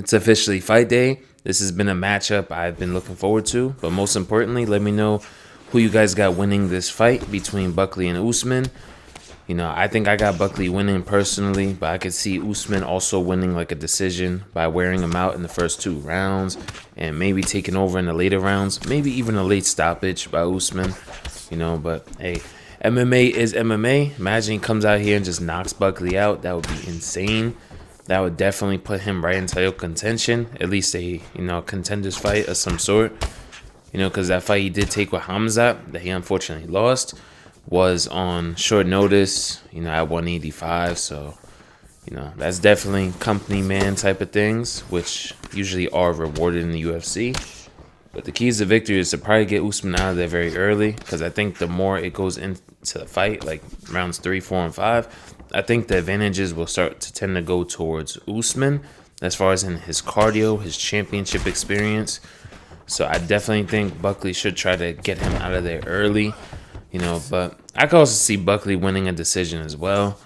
It's officially fight day. This has been a matchup I've been looking forward to. But most importantly, let me know who you guys got winning this fight between Buckley and Usman. I think I got Buckley winning personally, but I could see Usman also winning like a decision by wearing him out in the first 2 rounds and maybe taking over in the later rounds, maybe even a late stoppage by Usman. But hey, MMA is MMA. Imagine he comes out here and just knocks Buckley out. That would be insane. That would definitely put him right in title contention, at least a contenders fight of some sort. Because that fight he did take with Hamza that he unfortunately lost was on short notice, at 185. So, that's definitely company man type of things, which usually are rewarded in the UFC. But the keys to victory is to probably get Usman out of there very early, because I think the more it goes into the fight, like rounds 3, 4, and 5, I think the advantages will start to tend to go towards Usman as far as in his cardio, his championship experience. So I definitely think Buckley should try to get him out of there early, but I could also see Buckley winning a decision as well,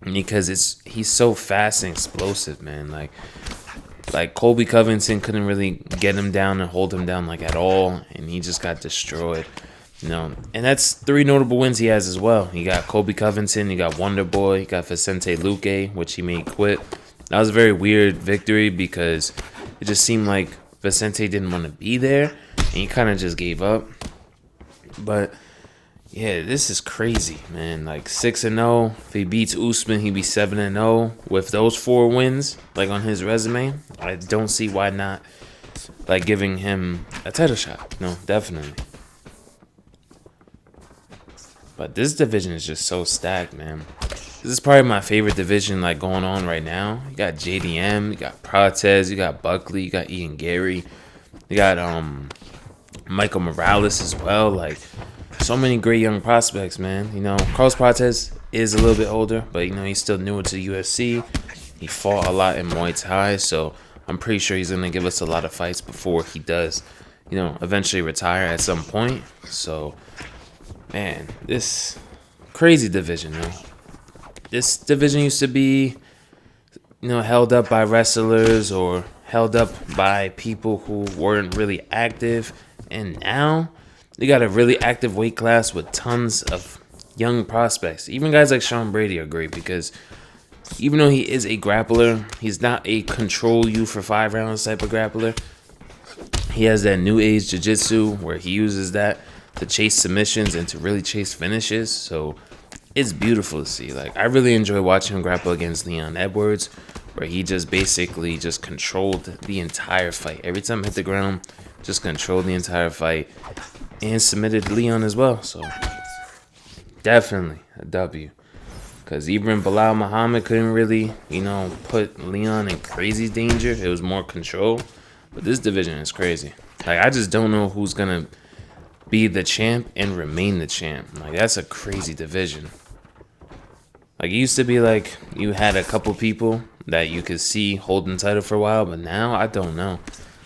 because he's so fast and explosive, man. Like Colby Covington couldn't really get him down and hold him down like at all, and he just got destroyed. And that's 3 notable wins he has as well. He got Colby Covington, he got Wonder Boy, he got Vicente Luque, which he made quit. That was a very weird victory because it just seemed like Vicente didn't want to be there, and he kind of just gave up. But yeah, this is crazy, man. Like 6-0. If he beats Usman, he'd be 7-0 with those 4 wins, like on his resume. I don't see why not, like, giving him a title shot. No, definitely. But this division is just so stacked, man. This is probably my favorite division, like, going on right now. You got JDM, you got Protez, you got Buckley, you got Ian Gary, you got Michael Morales as well. Like, so many great young prospects, man. Carlos Protez is a little bit older, but he's still newer to the UFC. He fought a lot in Muay Thai, so I'm pretty sure he's gonna give us a lot of fights before he does, eventually retire at some point. So, man, this crazy division, man. This division used to be, held up by wrestlers or held up by people who weren't really active, and now they got a really active weight class with tons of young prospects. Even guys like Sean Brady are great because even though he is a grappler, he's not a control you for 5 rounds type of grappler. He has that new age jiu-jitsu where he uses that to chase submissions and to really chase finishes. So it's beautiful to see. Like, I really enjoy watching him grapple against Leon Edwards, where he just basically just controlled the entire fight. Every time he hit the ground, just controlled the entire fight and submitted Leon as well. So definitely a W. Because even Bilal Muhammad couldn't really, put Leon in crazy danger. It was more control. But this division is crazy. Like, I just don't know who's going to be the champ and remain the champ. Like, that's a crazy division. Like, it used to be like you had a couple people that you could see holding the title for a while, but now I don't know.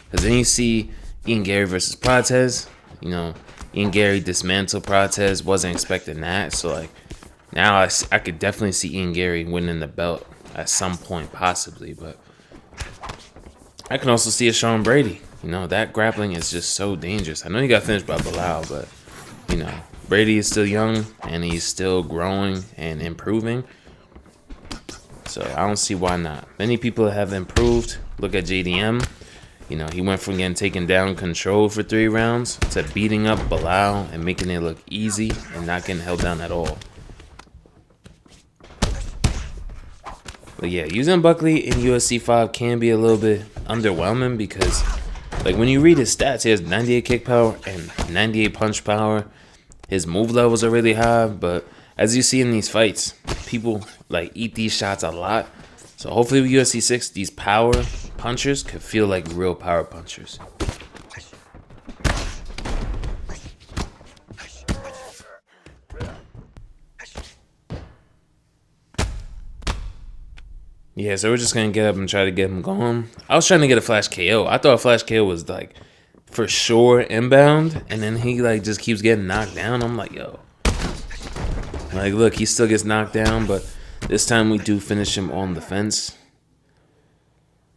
Because then you see Ian Gary versus Protez. Ian Gary dismantled Protez. Wasn't expecting that. So, like, now I could definitely see Ian Gary winning the belt at some point, possibly. But I can also see a Sean Brady. That grappling is just so dangerous. I know he got finished by Bilal, but, Brady is still young, and he's still growing and improving. So I don't see why not. Many people have improved. Look at JDM. He went from getting taken down controlled for 3 rounds to beating up Bilal and making it look easy and not getting held down at all. But yeah, using Buckley in UFC 5 can be a little bit underwhelming because, like, when you read his stats, he has 98 kick power and 98 punch power. His move levels are really high, but as you see in these fights, people, like, eat these shots a lot. So hopefully with UFC 6, these power punchers could feel like real power punchers. Yeah, so we're just going to get up and try to get him going. I was trying to get a flash KO. I thought a flash KO was, like, for sure inbound, and then he, like, just keeps getting knocked down. I'm like, yo. Like, look, he still gets knocked down, but this time we do finish him on the fence.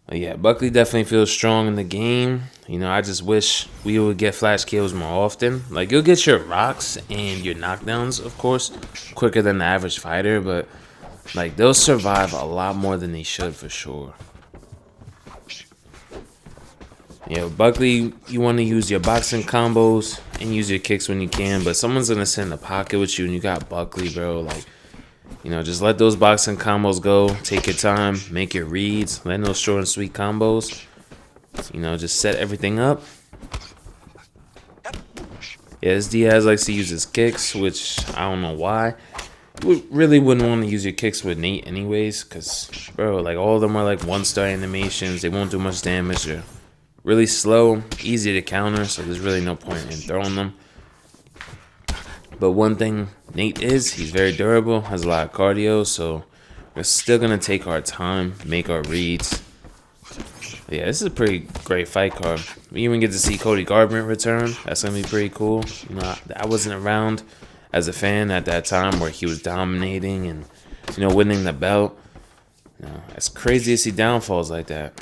But yeah, Buckley definitely feels strong in the game. You know, I just wish we would get flash kills more often. Like, you'll get your rocks and your knockdowns, of course, quicker than the average fighter, but like, they'll survive a lot more than they should for sure. Yeah, Buckley, you want to use your boxing combos and use your kicks when you can, but someone's going to sit in the pocket with you and you got Buckley, bro. Like, you know, just let those boxing combos go. Take your time. Make your reads. Let those short and sweet combos. You know, just set everything up. Yeah, this Diaz likes to use his kicks, which I don't know why. You really wouldn't want to use your kicks with Nate anyways, because, bro, like, all of them are like one-star animations. They won't do much damage. They're really slow, easy to counter, so there's really no point in throwing them. But one thing Nate is, he's very durable, has a lot of cardio, so we're still going to take our time, make our reads. Yeah, this is a pretty great fight card. We even get to see Cody Garbrandt return. That's going to be pretty cool. You know, I wasn't around as a fan at that time where he was dominating and, you know, winning the belt. You know, it's crazy to see downfalls like that.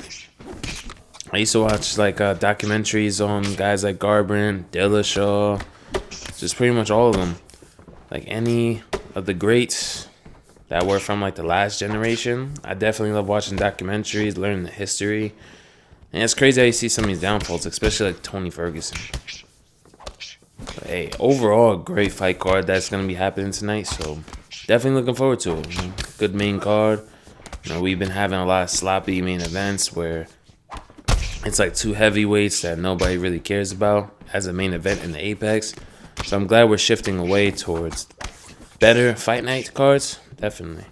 I used to watch, like, documentaries on guys like Garbrandt, Dillashaw, just pretty much all of them. Like, any of the greats that were from, like, the last generation. I definitely love watching documentaries, learning the history. And it's crazy how you see some of these downfalls, especially like Tony Ferguson. But, hey, overall, a great fight card that's going to be happening tonight. So, definitely looking forward to it. You know? Good main card. You know, we've been having a lot of sloppy main events where it's like two heavyweights that nobody really cares about as a main event in the Apex. So I'm glad we're shifting away towards better fight night cards. Definitely.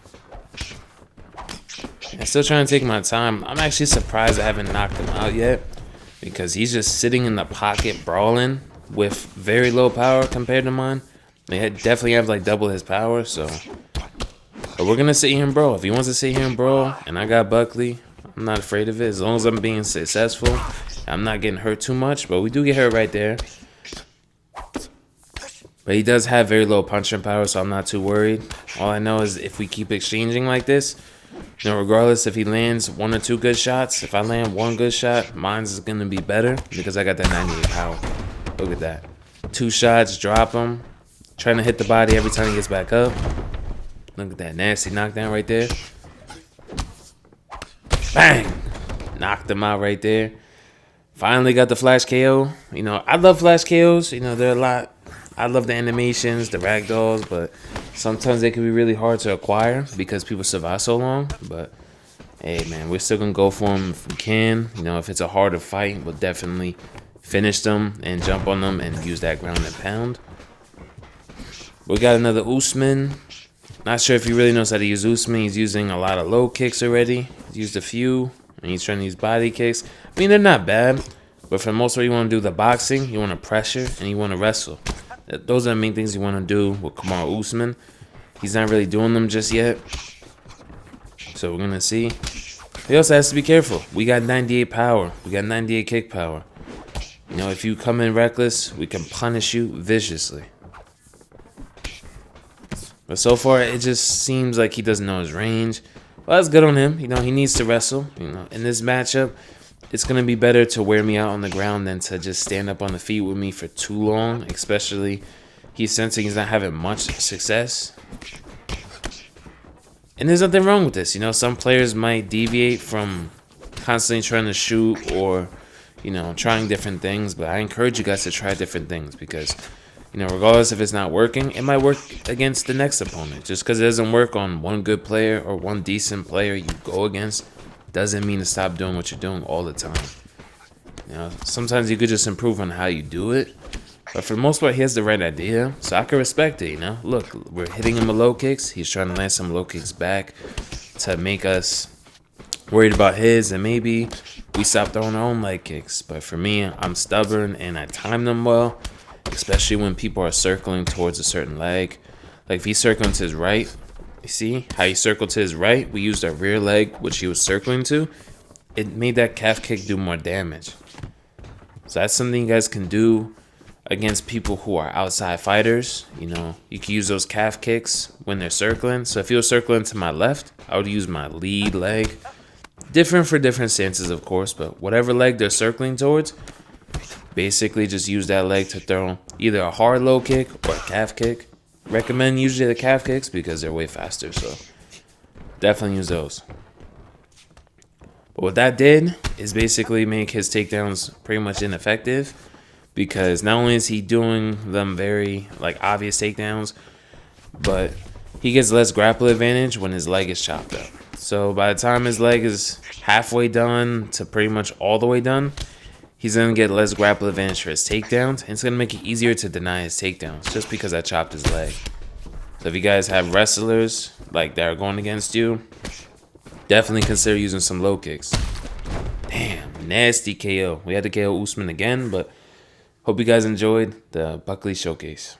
I'm still trying to take my time. I'm actually surprised I haven't knocked him out yet, because he's just sitting in the pocket brawling with very low power compared to mine. They definitely have like double his power, so. But we're going to sit here and brawl. If he wants to sit here and brawl, and I got Buckley, I'm not afraid of it. As long as I'm being successful, I'm not getting hurt too much, but we do get hurt right there. But he does have very low punching power, so I'm not too worried. All I know is if we keep exchanging like this, you know, regardless if he lands one or two good shots, if I land one good shot, mine's is going to be better because I got that 98 power. Look at that. 2 shots, drop him. Trying to hit the body every time he gets back up. Look at that nasty knockdown right there. Bang! Knocked him out right there. Finally got the flash KO. You know, I love flash KOs. You know, they're a lot. I love the animations, the ragdolls, but sometimes they can be really hard to acquire because people survive so long. But, hey, man, we're still going to go for them if we can. You know, if it's a harder fight, we'll definitely finish them and jump on them and use that ground and pound. We got another Usman. Not sure if he really knows how to use Usman. He's using a lot of low kicks already. He's used a few, and he's trying to use body kicks. I mean, they're not bad, but for the most part, you want to do the boxing, you want to pressure, and you want to wrestle. Those are the main things you want to do with Kamaru Usman. He's not really doing them just yet, so we're going to see. He also has to be careful. We got 98 power. We got 98 kick power. You know, if you come in reckless, we can punish you viciously. But so far, it just seems like he doesn't know his range. Well, that's good on him. You know, he needs to wrestle. You know, in this matchup, it's going to be better to wear me out on the ground than to just stand up on the feet with me for too long. Especially, he's sensing he's not having much success. And there's nothing wrong with this. You know, some players might deviate from constantly trying to shoot or, you know, trying different things. But I encourage you guys to try different things because, you know, regardless if it's not working, it might work against the next opponent. Just because it doesn't work on one good player or one decent player you go against doesn't mean to stop doing what you're doing all the time. You know, sometimes you could just improve on how you do it. But for the most part, he has the right idea. So I can respect it, you know. Look, we're hitting him with low kicks. He's trying to land some low kicks back to make us worried about his. And maybe we stop throwing our own leg kicks. But for me, I'm stubborn and I time them well. Especially when people are circling towards a certain leg. Like if he's circling to his right, you see how he circled to his right? We used our rear leg, which he was circling to. It made that calf kick do more damage. So that's something you guys can do against people who are outside fighters. You know, you can use those calf kicks when they're circling. So if he was circling to my left, I would use my lead leg. Different for different stances, of course, but whatever leg they're circling towards, basically just use that leg to throw either a hard low kick or a calf kick. Recommend usually the calf kicks because they're way faster, so definitely use those. But what that did is basically make his takedowns pretty much ineffective, because not only is he doing them very like obvious takedowns, but he gets less grapple advantage when his leg is chopped up. So by the time his leg is halfway done to pretty much all the way done, he's going to get less grapple advantage for his takedowns, and it's going to make it easier to deny his takedowns just because I chopped his leg. So if you guys have wrestlers like that are going against you, definitely consider using some low kicks. Damn, nasty KO. We had to KO Usman again, but hope you guys enjoyed the Buckley showcase.